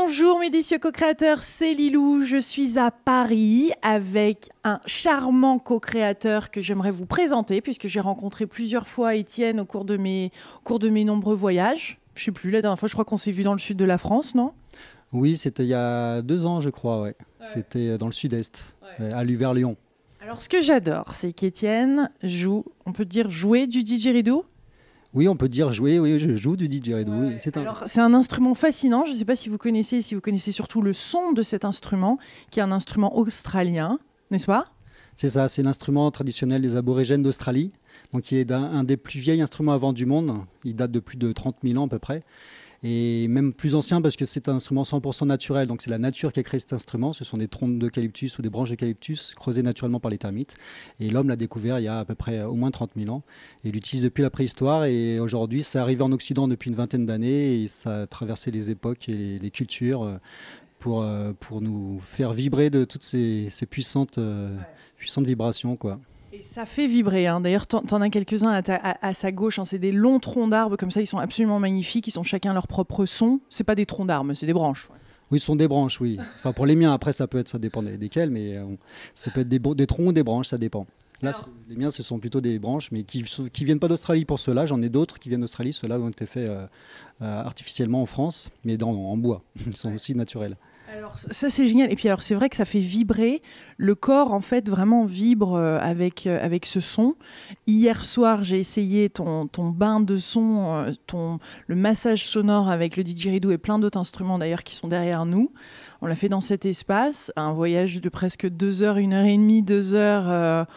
Bonjour mes délicieux co-créateurs, c'est Lilou, je suis à Paris avec un charmant co-créateur que j'aimerais vous présenter puisque j'ai rencontré plusieurs fois Étienne au cours de mes nombreux voyages. Je sais plus, la dernière fois je crois qu'on s'est vu dans le sud de la France, non? Oui, c'était il y a 2 ans, je crois, ouais. C'était dans le sud-est, à Vers-Lyon. Alors ce que j'adore, c'est qu'Étienne joue, on peut dire jouer du didgeridoo. Oui, on peut dire jouer, oui, je joue du didgeridoo. Oui, Alors, c'est un instrument fascinant. Je ne sais pas si vous connaissez surtout le son de cet instrument, qui est un instrument australien, n'est-ce pas? C'est ça, c'est l'instrument traditionnel des aborigènes d'Australie, donc qui est un des plus vieils instruments à vent du monde. Il date de plus de 30 000 ans à peu près. Et même plus ancien parce que c'est un instrument 100% naturel. Donc c'est la nature qui a créé cet instrument. Ce sont des troncs d'eucalyptus ou des branches d'eucalyptus creusées naturellement par les termites. Et l'homme l'a découvert il y a à peu près au moins 30 000 ans. Et il l'utilise depuis la préhistoire. Et aujourd'hui, ça arrive en Occident depuis une vingtaine d'années. Et ça a traversé les époques et les cultures pour nous faire vibrer de toutes ces puissantes vibrations, quoi. Et ça fait vibrer, hein. D'ailleurs, t'en as quelques-uns à sa gauche, hein. C'est des longs troncs d'arbres comme ça, ils sont absolument magnifiques. Ils ont chacun leur propre son. C'est pas des troncs d'arbres, c'est des branches. Oui, ce sont des branches, oui. Enfin, pour les miens, après, ça dépend desquels, mais ça peut être des troncs ou des branches, ça dépend. Là, les miens, ce sont plutôt des branches, mais qui viennent pas d'Australie pour ceux-là. J'en ai d'autres qui viennent d'Australie. Ceux-là ont été faits artificiellement en France, mais en bois. Ils sont aussi naturels. Alors ça c'est génial, et puis alors c'est vrai que ça fait vibrer, le corps en fait vraiment vibre avec ce son. Hier soir j'ai essayé ton bain de son, le massage sonore avec le didgeridoo et plein d'autres instruments d'ailleurs qui sont derrière nous. On l'a fait dans cet espace, un voyage de presque 2 heures, 1h30, 2 heures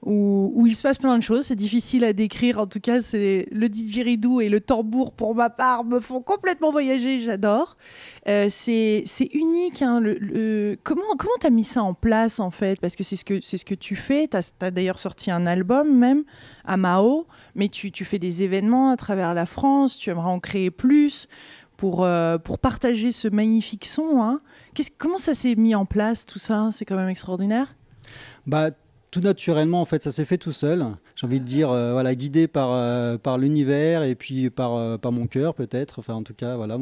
où il se passe plein de choses. C'est difficile à décrire, en tout cas c'est le didgeridoo et le tambour pour ma part me font complètement voyager, j'adore. C'est unique, hein, comment t'as mis ça en place en fait, parce que c'est ce que tu fais. T'as d'ailleurs sorti un album même à Mao, mais tu fais des événements à travers la France, tu aimerais en créer plus pour partager ce magnifique son, hein. Comment ça s'est mis en place tout ça? C'est quand même extraordinaire. Tout naturellement, en fait, ça s'est fait tout seul. J'ai envie de dire, voilà, guidé par l'univers et puis par mon cœur, peut-être. Enfin, en tout cas, voilà,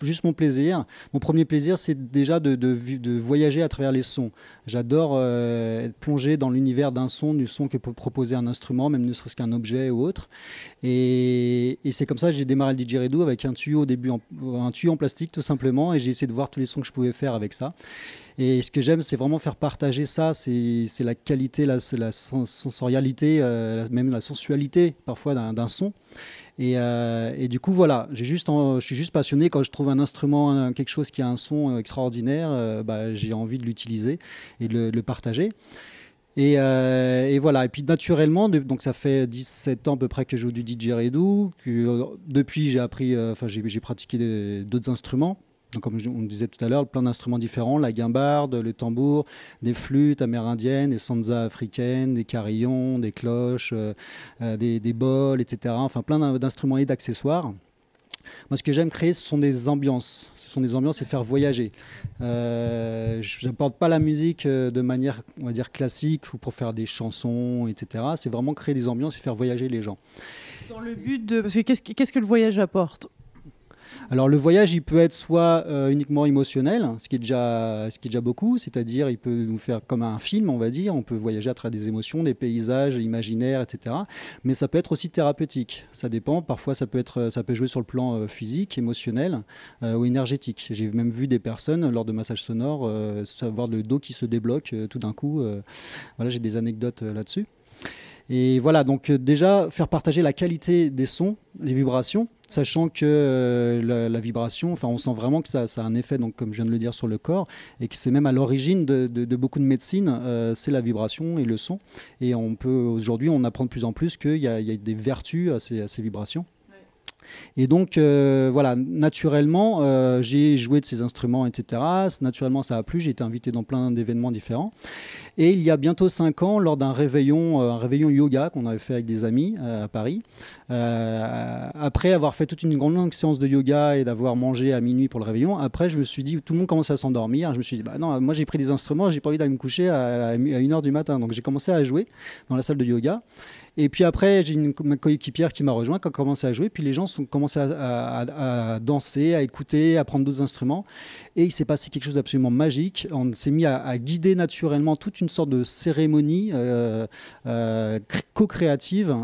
juste mon plaisir. Mon premier plaisir, c'est déjà de voyager à travers les sons. J'adore être plongé dans l'univers du son que peut proposer un instrument, même ne serait-ce qu'un objet ou autre. Et c'est comme ça que j'ai démarré le didgeridoo avec un tuyau au début, un tuyau en plastique tout simplement, et j'ai essayé de voir tous les sons que je pouvais faire avec ça. Et ce que j'aime, c'est vraiment faire partager ça, c'est la qualité, c'est la sensorialité, même la sensualité parfois d'un son. Et du coup, voilà, je suis juste passionné quand je trouve un instrument, quelque chose qui a un son extraordinaire, j'ai envie de l'utiliser et de le partager. Et voilà, et puis naturellement, donc ça fait 17 ans à peu près que je joue du didgeridoo. Depuis, j'ai pratiqué d'autres instruments. Donc, comme on disait tout à l'heure, plein d'instruments différents, la guimbarde, le tambour, des flûtes amérindiennes, des sanzas africaines, des carillons, des cloches, des bols, etc. Enfin, plein d'instruments et d'accessoires. Moi, ce que j'aime créer, ce sont des ambiances. Et faire voyager. Je n'apporte pas la musique de manière, on va dire, classique ou pour faire des chansons, etc. C'est vraiment créer des ambiances et faire voyager les gens. Dans le but de... Parce que qu'est-ce que le voyage apporte ? Alors le voyage, il peut être soit uniquement émotionnel, ce qui est déjà beaucoup, c'est-à-dire il peut nous faire comme un film, on va dire, on peut voyager à travers des émotions, des paysages imaginaires, etc. Mais ça peut être aussi thérapeutique, ça dépend, parfois ça peut jouer sur le plan physique, émotionnel ou énergétique. J'ai même vu des personnes, lors de massages sonores, avoir le dos qui se débloque tout d'un coup. Voilà, j'ai des anecdotes là-dessus. Et voilà, donc déjà, faire partager la qualité des sons, les vibrations, sachant que la vibration, enfin, on sent vraiment que ça a un effet, donc, comme je viens de le dire, sur le corps, et que c'est même à l'origine de beaucoup de médecine, c'est la vibration et le son. Et aujourd'hui, on apprend de plus en plus qu'il y a des vertus à ces vibrations. Et donc, voilà, naturellement, j'ai joué de ces instruments, etc. Naturellement, ça a plu. J'ai été invité dans plein d'événements différents. Et il y a bientôt 5 ans, lors d'un réveillon yoga qu'on avait fait avec des amis à Paris, après avoir fait toute une longue séance de yoga et d'avoir mangé à minuit pour le réveillon, après, je me suis dit, tout le monde commençait à s'endormir. Je me suis dit, non, moi j'ai pris des instruments, j'ai pas envie d'aller me coucher à 1h du matin. Donc j'ai commencé à jouer dans la salle de yoga. Et puis après, j'ai ma coéquipière qui m'a rejoint, qui a commencé à jouer. Puis les gens ont commencé à danser, à écouter, à prendre d'autres instruments. Et il s'est passé quelque chose d'absolument magique. On s'est mis à guider naturellement toute une sorte de cérémonie co-créative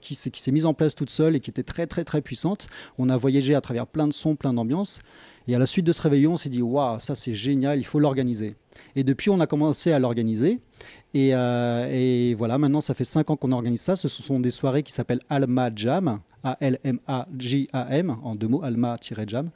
qui s'est mise en place toute seule et qui était très, très, très puissante. On a voyagé à travers plein de sons, plein d'ambiances. Et à la suite de ce réveillon, on s'est dit « Waouh, ça c'est génial, il faut l'organiser ». Et depuis, on a commencé à l'organiser. Et voilà, maintenant, ça fait 5 ans qu'on organise ça. Ce sont des soirées qui s'appellent Alma Jam, A-L-M-A-J-A-M, en 2 mots, Alma-Jam.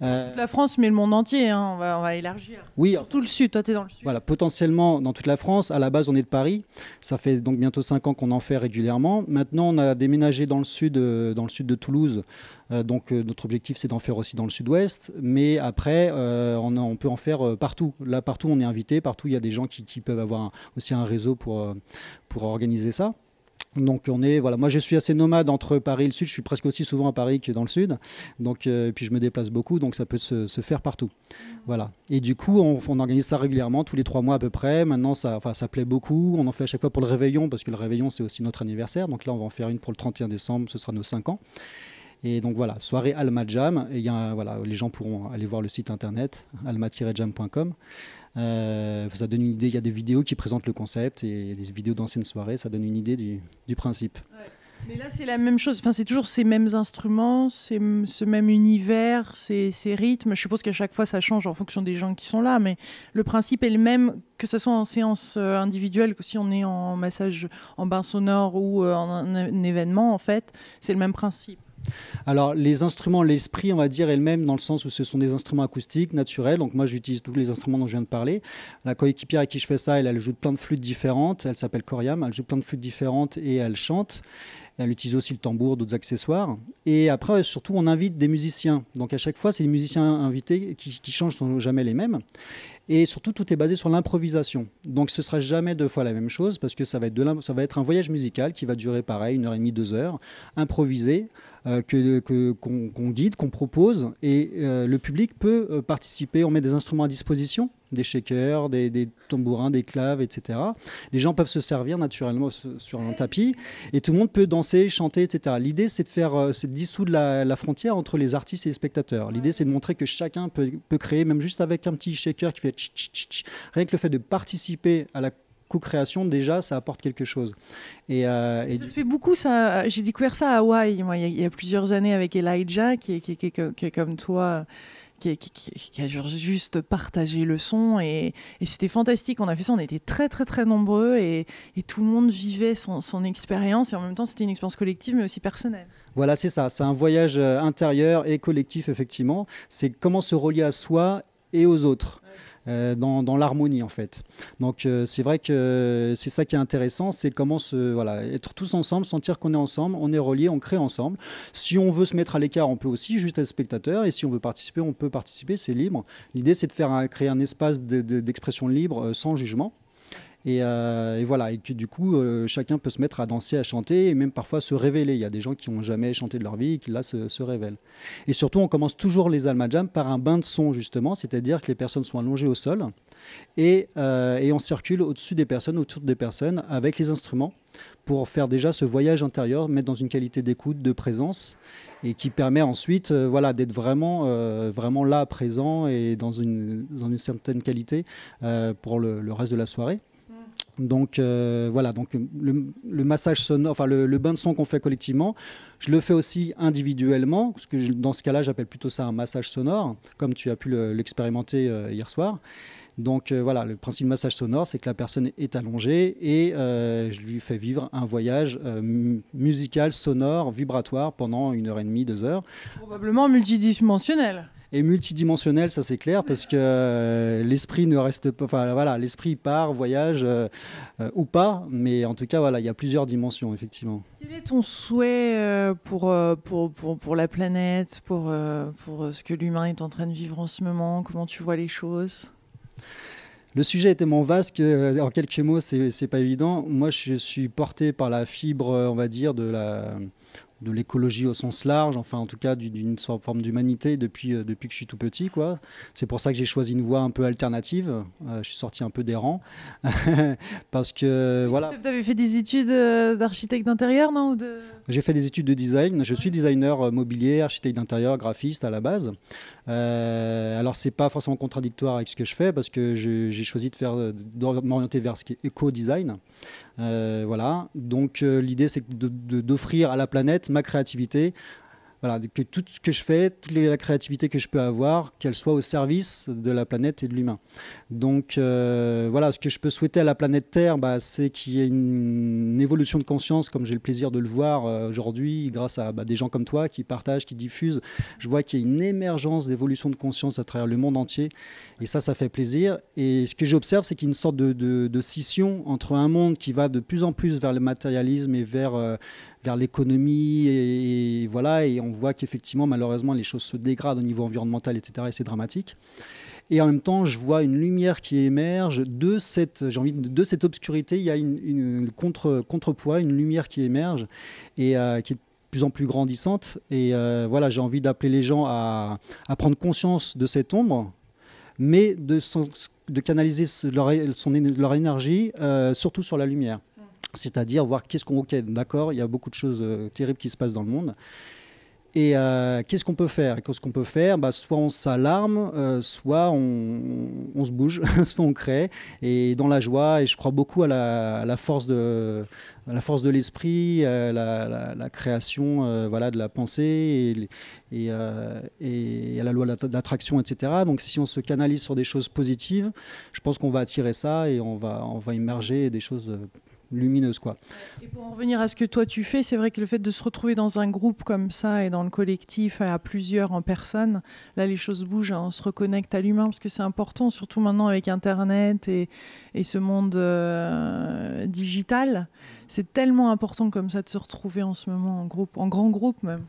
Toute la France, mais le monde entier, hein, on va élargir. Oui. Surtout le sud, toi tu es dans le sud. Voilà, potentiellement dans toute la France. À la base, on est de Paris. Ça fait donc bientôt 5 ans qu'on en fait régulièrement. Maintenant, on a déménagé dans le sud de Toulouse. Donc notre objectif, c'est d'en faire aussi dans le sud-ouest. Mais après, on peut en faire partout. Là, partout, on est invité. Partout, il y a des gens qui peuvent avoir aussi un réseau pour organiser ça. Donc voilà, moi je suis assez nomade entre Paris et le sud, je suis presque aussi souvent à Paris que dans le sud, donc puis je me déplace beaucoup, donc ça peut se faire partout. Voilà. Et du coup on organise ça régulièrement, tous les 3 mois à peu près. Maintenant ça plaît beaucoup, on en fait à chaque fois pour le réveillon, parce que le réveillon c'est aussi notre anniversaire, donc là on va en faire une pour le 31 décembre, ce sera nos 5 ans. Et donc voilà, soirée Alma Jam, et voilà, les gens pourront aller voir le site internet alma-jam.com. Ça donne une idée, il y a des vidéos qui présentent le concept et des vidéos d'anciennes soirées, ça donne une idée du principe. Ouais. Mais là c'est la même chose, enfin, c'est toujours ces mêmes instruments, ce même univers, ces rythmes. Je suppose qu'à chaque fois ça change en fonction des gens qui sont là, mais le principe est le même, que ce soit en séance individuelle, que si on est en massage, en bain sonore ou en un événement, en fait, c'est le même principe. Alors les instruments, l'esprit on va dire est le même dans le sens où ce sont des instruments acoustiques, naturels, donc moi j'utilise tous les instruments dont je viens de parler. La coéquipière avec qui je fais ça, elle joue plein de flûtes différentes, elle s'appelle Coriam, elle joue plein de flûtes différentes et elle chante. Elle utilise aussi le tambour, d'autres accessoires. Et après, surtout, on invite des musiciens. Donc à chaque fois, c'est les musiciens invités qui changent, ne sont jamais les mêmes. Et surtout, tout est basé sur l'improvisation. Donc ce ne sera jamais 2 fois la même chose, parce que ça va être un voyage musical qui va durer pareil, 1h30, 2 heures, improvisé, qu'on guide, qu'on propose. Et le public peut participer. On met des instruments à disposition, des shakers, des tambourins, des claves, etc. Les gens peuvent se servir naturellement sur un tapis. Et tout le monde peut danser, chanter, etc. L'idée, c'est de dissoudre la frontière entre les artistes et les spectateurs. L'idée, c'est de montrer que chacun peut créer, même juste avec un petit shaker qui fait tch, tch, tch, tch. Rien que le fait de participer à la co-création, déjà, ça apporte quelque chose. Ça se fait beaucoup, ça. J'ai découvert ça à Hawaï, moi, il y a plusieurs années avec Elijah, qui est comme toi, qui a juste partagé le son, et c'était fantastique. On a fait ça, on était très très très nombreux, et tout le monde vivait son expérience, et en même temps c'était une expérience collective mais aussi personnelle. Voilà, c'est ça, c'est un voyage intérieur et collectif, effectivement. C'est comment se relier à soi et aux autres. Dans l'harmonie en fait. Donc c'est vrai que c'est ça qui est intéressant, c'est comment être tous ensemble, sentir qu'on est ensemble, on est reliés, on crée ensemble. Si on veut se mettre à l'écart, on peut aussi juste être spectateur, et si on veut participer, on peut participer, c'est libre. L'idée c'est de créer un espace d'expression libre sans jugement. Et voilà, et que du coup chacun peut se mettre à danser, à chanter, et même parfois se révéler. Il y a des gens qui n'ont jamais chanté de leur vie et qui là se révèlent. Et surtout on commence toujours les Alma Jam par un bain de son justement, c'est-à-dire que les personnes sont allongées au sol et on circule au-dessus des personnes, autour des personnes avec les instruments pour faire déjà ce voyage intérieur, mettre dans une qualité d'écoute, de présence, et qui permet ensuite d'être vraiment là, présent, et dans une certaine qualité pour le reste de la soirée. Donc donc le massage sonore, enfin le bain de son qu'on fait collectivement, je le fais aussi individuellement, parce que dans ce cas-là, j'appelle plutôt ça un massage sonore, comme tu as pu l'expérimenter hier soir. Donc le principe du massage sonore, c'est que la personne est allongée et je lui fais vivre un voyage musical, sonore, vibratoire pendant 1h30, 2 heures. Probablement multidimensionnel. Et multidimensionnel, ça c'est clair, parce que l'esprit ne reste pas, l'esprit part, voyage ou pas, mais en tout cas il y a plusieurs dimensions effectivement. Quel est ton souhait pour la planète, pour ce que l'humain est en train de vivre en ce moment? Comment tu vois les choses? Le sujet est tellement vaste qu'en quelques mots, c'est pas évident. Moi, je suis porté par la fibre, on va dire, de l'écologie au sens large, enfin en tout cas d'une forme d'humanité depuis que je suis tout petit, quoi. C'est pour ça que j'ai choisi une voie un peu alternative. Je suis sorti un peu des rangs parce que voilà. Tu avais fait des études d'architecte d'intérieur, non, ou de... J'ai fait des études de design. Je suis designer mobilier, architecte d'intérieur, graphiste à la base. Alors c'est pas forcément contradictoire avec ce que je fais parce que j'ai choisi de m'orienter vers ce qui est éco-design. Voilà. Donc l'idée c'est d'offrir à la planète ma créativité. Voilà, que tout ce que je fais, la créativité que je peux avoir, qu'elle soit au service de la planète et de l'humain. Donc voilà, ce que je peux souhaiter à la planète Terre, c'est qu'il y ait une évolution de conscience, comme j'ai le plaisir de le voir aujourd'hui, grâce à des gens comme toi qui partagent, qui diffusent. Je vois qu'il y a une émergence d'évolution de conscience à travers le monde entier. Et ça fait plaisir. Et ce que j'observe, c'est qu'il y a une sorte de scission entre un monde qui va de plus en plus vers le matérialisme et vers l'économie et voilà, et on voit qu'effectivement malheureusement les choses se dégradent au niveau environnemental, etc., et c'est dramatique. Et en même temps je vois une lumière qui émerge de cette obscurité. Il y a une contrepoids, une lumière qui émerge et qui est de plus en plus grandissante, et voilà, j'ai envie d'appeler les gens à prendre conscience de cette ombre, mais de canaliser leur énergie surtout sur la lumière. C'est-à-dire voir ok, d'accord, il y a beaucoup de choses terribles qui se passent dans le monde. Et qu'est-ce qu'on peut faire? Soit on s'alarme, soit on se bouge, soit on crée, et dans la joie. Et je crois beaucoup à la force de l'esprit, la création, voilà, de la pensée et à la loi de l'attraction, etc. Donc si on se canalise sur des choses positives, je pense qu'on va attirer ça et on va immerger des choses lumineuse, quoi. Et pour en revenir à ce que toi tu fais, c'est vrai que le fait de se retrouver dans un groupe comme ça et dans le collectif à plusieurs en personne, là les choses bougent, hein, on se reconnecte à l'humain parce que c'est important, surtout maintenant avec Internet et ce monde digital. C'est tellement important comme ça de se retrouver en ce moment en groupe, en grand groupe même.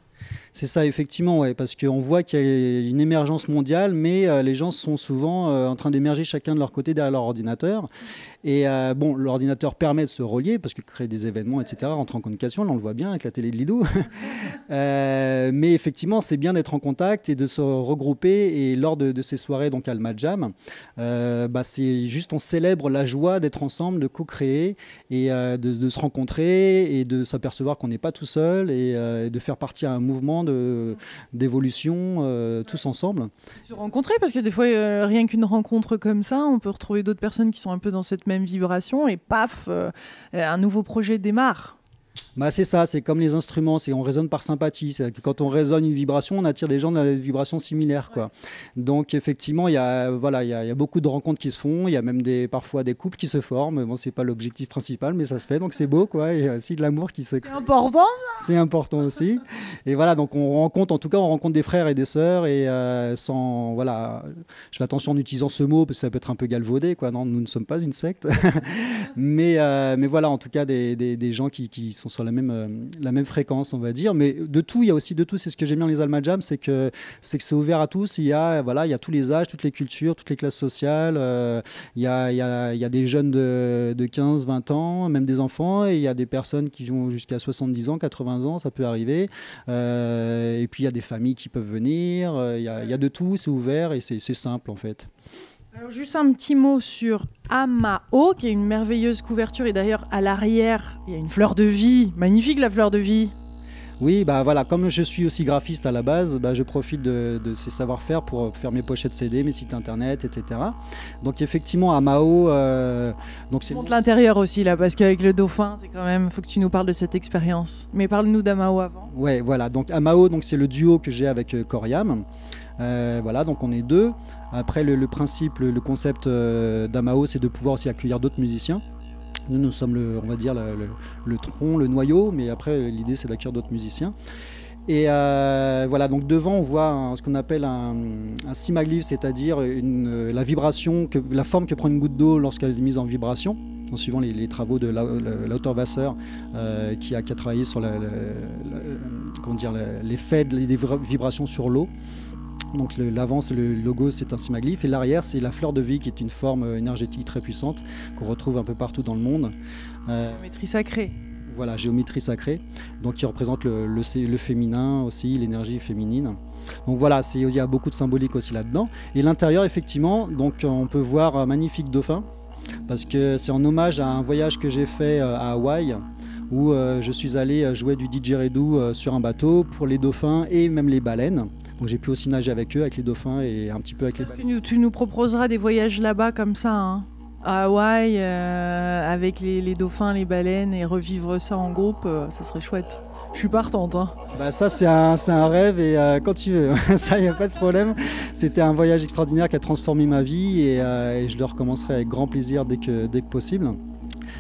C'est ça, effectivement, ouais, parce qu'on voit qu'il y a une émergence mondiale, mais les gens sont souvent en train d'émerger chacun de leur côté derrière leur ordinateur. Et bon, l'ordinateur permet de se relier, parce que créer des événements, etc., rentrer en communication, là on le voit bien avec la télé de Lidou. Mais effectivement, c'est bien d'être en contact et de se regrouper. Et lors de ces soirées, donc Alma Jam, c'est juste, on célèbre la joie d'être ensemble, de co-créer et de se rencontrer et de s'apercevoir qu'on n'est pas tout seul et de faire partie à un mouvement d'évolution tous ensemble. Se rencontrer, parce que des fois, rien qu'une rencontre comme ça, on peut retrouver d'autres personnes qui sont un peu dans cette même vibration et paf, un nouveau projet démarre. C'est ça, c'est comme les instruments, on résonne par sympathie. C'est que quand on résonne une vibration, on attire des gens dans des vibrations similaires, quoi. Ouais. Donc effectivement, il y a beaucoup de rencontres qui se font, il y a même parfois des couples qui se forment. Bon, c'est pas l'objectif principal, mais ça se fait, donc c'est beau, quoi. Et aussi de l'amour qui se crée. C'est important, ça. C'est important aussi. Et voilà, donc on rencontre des frères et des sœurs, et voilà, je fais attention en utilisant ce mot parce que ça peut être un peu galvaudé, quoi. Non, nous ne sommes pas une secte, mais voilà, en tout cas des gens qui sont sur la même fréquence, on va dire. Mais de tout, il y a aussi de tout. C'est ce que j'aime bien dans les Alma Jam, c'est que c'est ouvert à tous. Il y a tous les âges, toutes les cultures, toutes les classes sociales. Il y a des jeunes de 15, 20 ans, même des enfants, et il y a des personnes qui vont jusqu'à 70 ans, 80 ans, ça peut arriver. Et puis il y a des familles qui peuvent venir. Il y a de tout, c'est ouvert et c'est simple en fait. Alors juste un petit mot sur Amao, qui est une merveilleuse couverture, et d'ailleurs à l'arrière il y a une fleur de vie, magnifique la fleur de vie. Oui, voilà, comme je suis aussi graphiste à la base, je profite de ces savoir-faire pour faire mes pochettes CD, mes sites internet, etc. Donc effectivement, Amao... c'est montre l'intérieur aussi là, parce qu'avec le dauphin, c'est quand même, faut que tu nous parles de cette expérience. Mais parle-nous d'Amao avant. Ouais, voilà, donc Amao, c'est le duo que j'ai avec Coriam. Voilà, donc on est deux. Après, le principe, le concept d'Amao, c'est de pouvoir aussi accueillir d'autres musiciens. Nous sommes on va dire le tronc, le noyau, mais après l'idée c'est d'accueillir d'autres musiciens. Et voilà, donc devant on voit ce qu'on appelle un cimaglyphe, c'est-à-dire la vibration, la forme que prend une goutte d'eau lorsqu'elle est mise en vibration, en suivant les travaux de Lauter-Wasser qui a travaillé sur l'effet des vibrations sur l'eau. Donc l'avant, le logo, c'est un cimaglyphe, et l'arrière, c'est la fleur de vie, qui est une forme énergétique très puissante qu'on retrouve un peu partout dans le monde. Géométrie sacrée. Voilà, géométrie sacrée, donc qui représente le féminin aussi, l'énergie féminine. Donc voilà, il y a beaucoup de symbolique aussi là-dedans. Et l'intérieur, effectivement, donc on peut voir un magnifique dauphin, parce que c'est en hommage à un voyage que j'ai fait à Hawaï, où je suis allé jouer du didgeridoo sur un bateau pour les dauphins et même les baleines. Donc j'ai pu aussi nager avec eux, avec les dauphins et un petit peu avec les baleines. Tu nous proposeras des voyages là-bas comme ça, hein, à Hawaï, avec les dauphins, les baleines, et revivre ça en groupe, ça serait chouette. Je suis partante. Hein. Bah ça c'est un rêve et quand tu veux, ça il n'y a pas de problème. C'était un voyage extraordinaire qui a transformé ma vie et je le recommencerai avec grand plaisir dès que possible.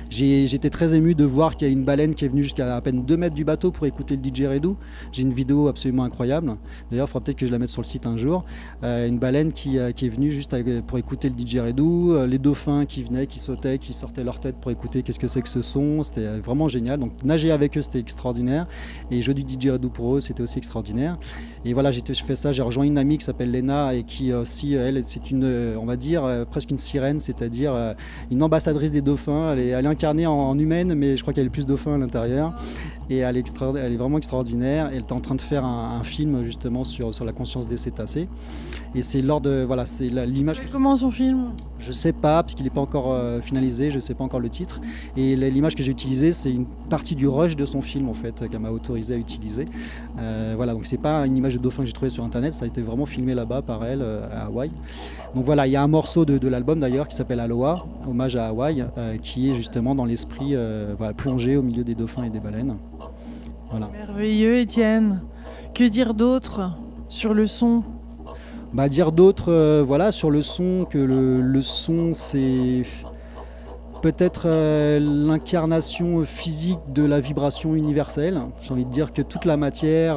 J'étais très ému de voir qu'il y a une baleine qui est venue jusqu'à à peine 2 mètres du bateau pour écouter le didgeridoo. J'ai une vidéo absolument incroyable. D'ailleurs, il faudra peut-être que je la mette sur le site un jour. Une baleine qui est venue juste pour écouter le didgeridoo. Les dauphins qui venaient, qui sautaient, qui sortaient leur tête pour écouter qu'est-ce que c'est que ce son. C'était vraiment génial. Donc nager avec eux, c'était extraordinaire. Et jouer du didgeridoo pour eux, c'était aussi extraordinaire. Et voilà, j'ai fait ça. J'ai rejoint une amie qui s'appelle Léna et qui aussi, elle, c'est on va dire, presque une sirène, c'est-à-dire une ambassadrice des dauphins. Elle est incarnée en humaine, mais je crois qu'il y a plus de dauphins à l'intérieur. Et elle est vraiment extraordinaire. Elle est en train de faire un film justement sur la conscience des cétacés. Et c'est lors de c'est l'image. Comment son film? Je sais pas, parce qu'il n'est pas encore finalisé. Je sais pas encore le titre. Et l'image que j'ai utilisée, c'est une partie du rush de son film en fait qu'elle m'a autorisé à utiliser. Voilà, donc c'est pas une image de dauphin que j'ai trouvée sur internet. Ça a été vraiment filmé là-bas par elle à Hawaï. Donc voilà, il y a un morceau de l'album d'ailleurs qui s'appelle Aloha, hommage à Hawaï, qui est justement dans l'esprit plongé au milieu des dauphins et des baleines. Voilà. Merveilleux, Étienne. Que dire d'autre sur le son? Dire d'autre, sur le son, que le son c'est peut-être l'incarnation physique de la vibration universelle. J'ai envie de dire que toute la matière,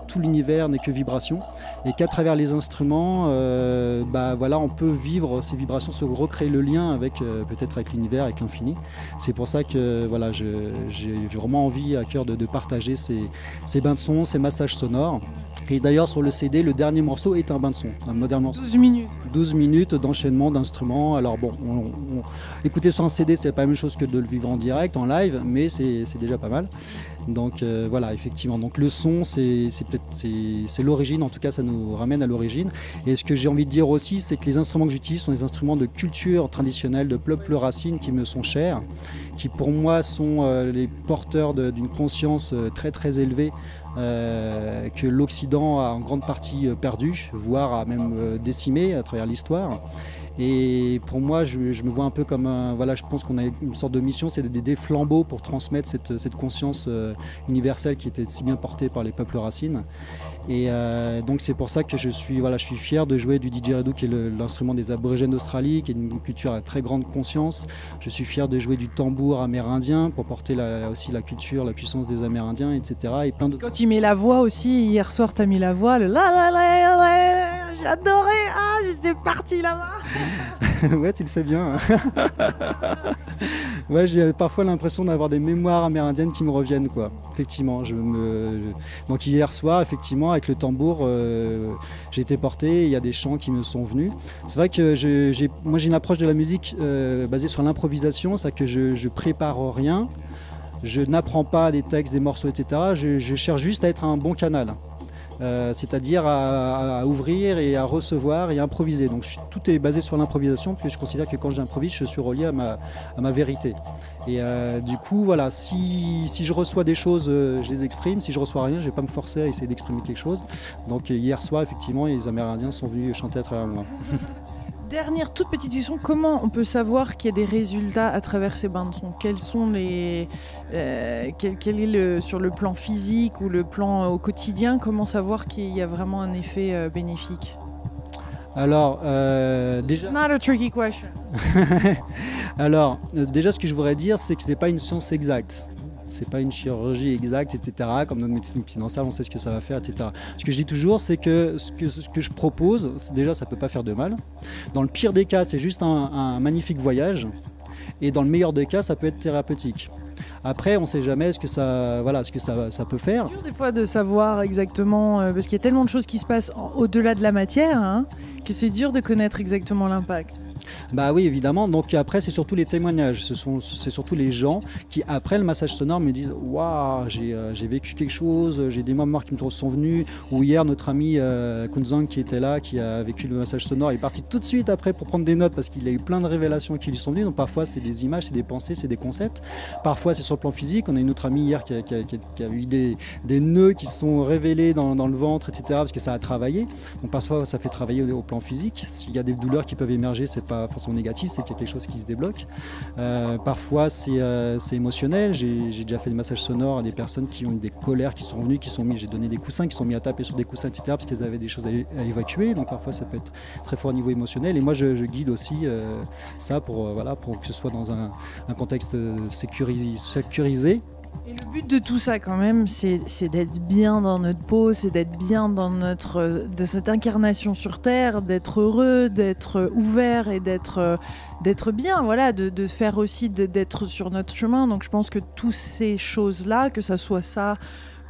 tout l'univers n'est que vibration et qu'à travers les instruments, on peut vivre ces vibrations, se recréer le lien peut-être avec l'univers, avec l'infini. C'est pour ça que j'ai vraiment envie à cœur de partager ces bains de son, ces massages sonores. Et d'ailleurs sur le CD, le dernier morceau est un bain de son, un moderne morceau. 12 minutes. 12 minutes d'enchaînement d'instruments. Alors bon, écouter sur un CD, c'est pas la même chose que de le vivre en direct, en live, mais c'est déjà pas mal. Donc voilà, effectivement. Donc le son, c'est l'origine, en tout cas ça nous ramène à l'origine. Et ce que j'ai envie de dire aussi, c'est que les instruments que j'utilise sont des instruments de culture traditionnelle, de peuple racine qui me sont chers, qui pour moi sont les porteurs d'une conscience très très élevée que l'Occident a en grande partie perdu, voire a même décimé à travers l'histoire. Et pour moi, je me vois un peu comme je pense qu'on a une sorte de mission, c'est des flambeaux pour transmettre cette conscience universelle qui était si bien portée par les peuples racines. Et donc c'est pour ça que je suis fier de jouer du didgeridoo, qui est l'instrument des aborigènes d'Australie, qui est une culture à très grande conscience. Je suis fier de jouer du tambour amérindien pour porter aussi la culture, la puissance des Amérindiens, etc. Et plein d'autres. Quand il met la voix aussi, hier soir tu as mis la voix, le la la la la, j'ai adoré, j'étais partie là-bas. Ouais, tu le fais bien. Ouais, j'ai parfois l'impression d'avoir des mémoires amérindiennes qui me reviennent, quoi. Effectivement, donc hier soir, effectivement, avec le tambour, j'ai été porté, il y a des chants qui me sont venus. C'est vrai que moi j'ai une approche de la musique basée sur l'improvisation, c'est que je prépare rien, je n'apprends pas des textes, des morceaux, etc. Je cherche juste à être un bon canal. C'est-à-dire à ouvrir et à recevoir et à improviser. Donc tout est basé sur l'improvisation, parce que je considère que quand j'improvise, je suis relié à ma vérité. Et du coup, voilà, si je reçois des choses, je les exprime. Si je reçois rien, je ne vais pas me forcer à essayer d'exprimer quelque chose. Donc hier soir, effectivement, les Amérindiens sont venus chanter à travers moi. Dernière toute petite question, comment on peut savoir qu'il y a des résultats à travers ces bains de son? Quels sont quel est sur le plan physique ou le plan au quotidien, comment savoir qu'il y a vraiment un effet bénéfique? Alors, déjà... It's not a tricky question. Alors, déjà, ce que je voudrais dire, c'est que ce n'est pas une science exacte. C'est pas une chirurgie exacte, etc. Comme notre médecine occidentale, on sait ce que ça va faire, etc. Ce que je dis toujours, c'est que ce que je propose, déjà, ça peut pas faire de mal. Dans le pire des cas, c'est juste un magnifique voyage. Et dans le meilleur des cas, ça peut être thérapeutique. Après, on ne sait jamais ce que ça peut faire. C'est dur des fois de savoir exactement, parce qu'il y a tellement de choses qui se passent au-delà de la matière, que c'est dur de connaître exactement l'impact. Bah oui, évidemment. Donc après, c'est surtout les témoignages. C'est surtout les gens qui, après le massage sonore, me disent waouh, j'ai vécu quelque chose, j'ai des mémoires qui me sont venues. Ou hier, notre ami Kunzang qui était là, qui a vécu le massage sonore, est parti tout de suite après pour prendre des notes parce qu'il a eu plein de révélations qui lui sont venues. Donc parfois, c'est des images, c'est des pensées, c'est des concepts. Parfois, c'est sur le plan physique. On a une autre amie hier qui a eu des nœuds qui se sont révélés dans le ventre, etc. parce que ça a travaillé. Donc parfois, ça fait travailler au plan physique. S'il y a des douleurs qui peuvent émerger, c'est pas de façon négative, c'est qu'il y a quelque chose qui se débloque. Parfois, c'est émotionnel. J'ai déjà fait des massages sonores à des personnes qui ont eu des colères, qui sont venues, j'ai donné des coussins, qui sont mis à taper sur des coussins, etc. parce qu'ils avaient des choses à évacuer. Donc parfois, ça peut être très fort au niveau émotionnel. Et moi, je guide aussi ça pour que ce soit dans un contexte sécurisé. Et le but de tout ça quand même, c'est d'être bien dans notre peau, c'est d'être bien de cette incarnation sur Terre, d'être heureux, d'être ouvert et d'être bien, voilà, de faire aussi d'être sur notre chemin. Donc je pense que toutes ces choses-là, que ça soit ça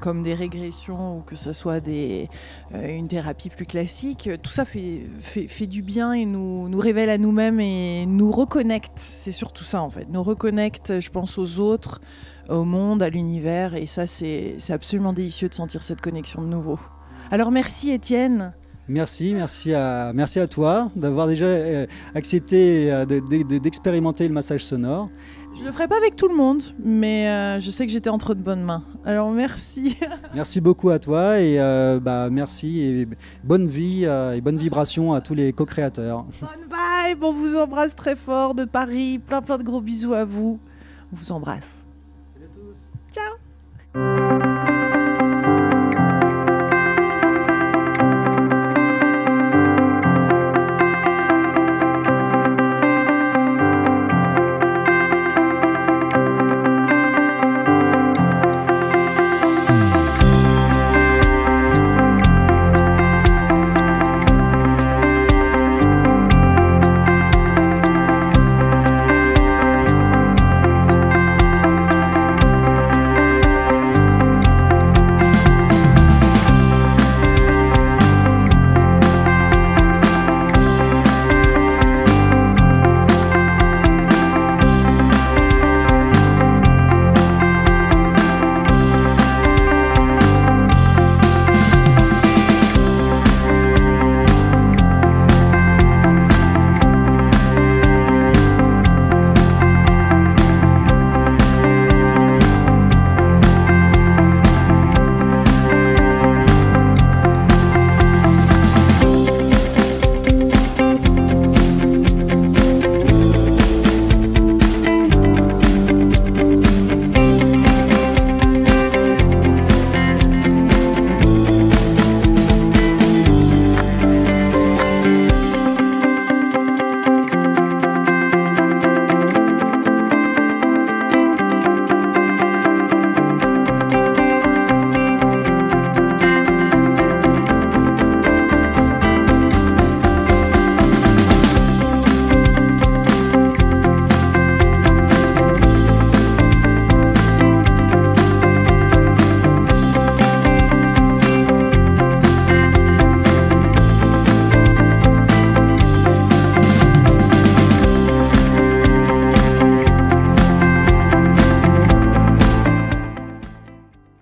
comme des régressions ou que ce soit une thérapie plus classique, tout ça fait du bien et nous révèle à nous-mêmes et nous reconnecte. C'est surtout ça en fait, nous reconnecte, je pense, aux autres, au monde, à l'univers, et ça c'est absolument délicieux de sentir cette connexion de nouveau. Alors merci Étienne. Merci à toi d'avoir déjà accepté d'expérimenter le massage sonore. Je le ferai pas avec tout le monde, mais je sais que j'étais entre de bonnes mains. Alors merci. Merci beaucoup à toi et merci et bonne vie et bonne vibration à tous les co-créateurs. Bonne vibe, on vous embrasse très fort de Paris. Plein de gros bisous à vous. On vous embrasse. Salut à tous. Ciao.